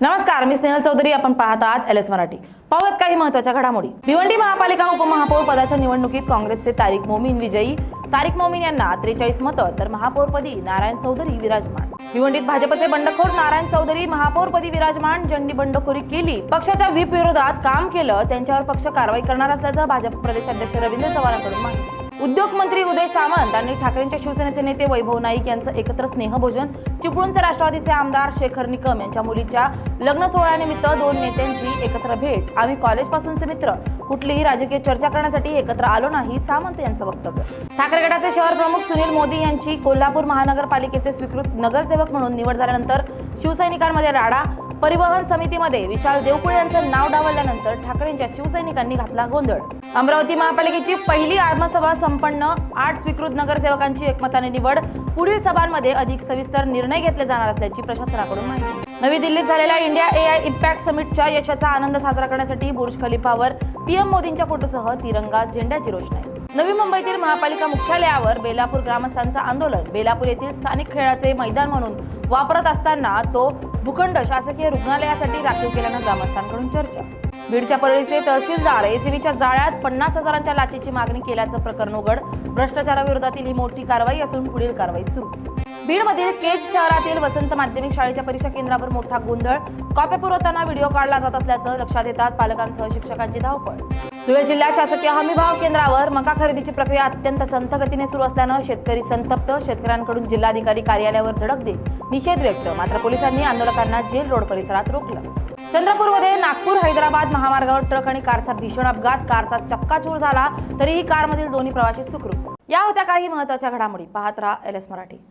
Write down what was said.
नमस्कार, मी स्नेहल चौधरी. आपण पाहत आहात LS मराठी. पाहूयात काही महत्त्वाच्या घडामोडी. भिवंडी महापालिका उपमहापौर पदाच्या निवडणुकीत काँग्रेसचे तारिक मोमीन विजयी. तारिक मोमीन यांना 43 मतं, तर महापौरपदी नारायण चौधरी विराजमान. भिवंडीत भाजपचे बंडखोर नारायण चौधरी महापौरपदी विराजमान. ज्यांनी बंडखोरी केली, पक्षाच्या व्हीप विरोधात काम केलं, त्यांच्यावर पक्ष कारवाई करणार असल्याचं भाजप प्रदेशाध्यक्ष रवींद्र चव्हाणांकडून माहिती. उद्योग मंत्री उदय सामंत आणि ठाकरेंच्या शिवसेनेचे नेते वैभव नाईक यांचं एकत्र स्नेहभोजन. चिपळूणचे राष्ट्रवादीचे आमदार शेखर निकम यांच्या मुलीच्या लग्न सोहळ्यानिमित्त दोन नेत्यांची एकत्र भेट. आम्ही कॉलेजपासूनचे मित्र, कुठलीही राजकीय चर्चा करण्यासाठी एकत्र आलो नाही, सामंत यांचं वक्तव्य. ठाकरे गटाचे शहर प्रमुख सुनील मोदी यांची कोल्हापूर महानगरपालिकेचे स्वीकृत नगरसेवक म्हणून निवड झाल्यानंतर शिवसैनिकांमध्ये राडा. परिवहन समितीमध्ये विशाल देवकुळे यांचं नाव डावलल्यानंतर ठाकरेंच्या शिवसैनिकांनी घातला गोंधळ. अमरावती महापालिकेची पहिली आत्मसभा संपन्न. 8 स्वीकृत नगरसेवकांची एकमताने निवड. पुढील सभांमध्ये अधिक सविस्तर निर्णय घेतले जाणार असल्याची प्रशासनाकडून माहिती. नवी दिल्लीत झालेल्या इंडिया AI इम्पॅक्ट समिटच्या यशाचा आनंद साजरा करण्यासाठी बुर्ज खलिफावर PM मोदींच्या फोटोसह तिरंगा झेंड्याची रोषणाई. नवी मुंबईतील महापालिका मुख्यालयावर बेलापूर ग्रामस्थांचं आंदोलन. बेलापूर येथील स्थानिक खेळाचे मैदान म्हणून वापरत असताना तो भूखंड शासकीय रुग्णालयासाठी राखीव केल्यानं ग्रामस्थांकडून चर्चा. बीडच्या परळीचे तहसीलदार ACVच्या जाळ्यात 50,000च्या लाचेची मागणी केल्याचं प्रकरण उघड. भ्रष्टाचाराविरोधातील ही मोठी कारवाई असून पुढील कारवाई सुरू. बीडमधील केज शहरातील वसंत माध्यमिक शाळेच्या परीक्षा केंद्रावर मोठा गोंधळ. कॉप्या पुरवताना व्हिडिओ काढला जात असल्याचं लक्षात येताच पालकांसह शिक्षकांची धावपळ. धुळे जिल्ह्यात शासकीय हमीभाव केंद्रावर मका खरेदीची प्रक्रिया अत्यंत संथ गतीने सुरू असल्यानं शेतकरी संतप्त. शेतकऱ्यांकडून जिल्हाधिकारी कार्यालयावर धडक देत निषेध व्यक्त. मात्र पोलिसांनी आंदोलकांना जेल रोड परिसरात रोखलं. चंद्रपूरमध्ये नागपूर हैदराबाद महामार्गावर ट्रक आणि कारचा भीषण अपघात. कारचा चक्काचूर झाला, तरीही कारमधील दोन्ही प्रवासी सुखरूप. या होत्या काही महत्त्वाच्या घडामोडी. पाहत रहा LS मराठी.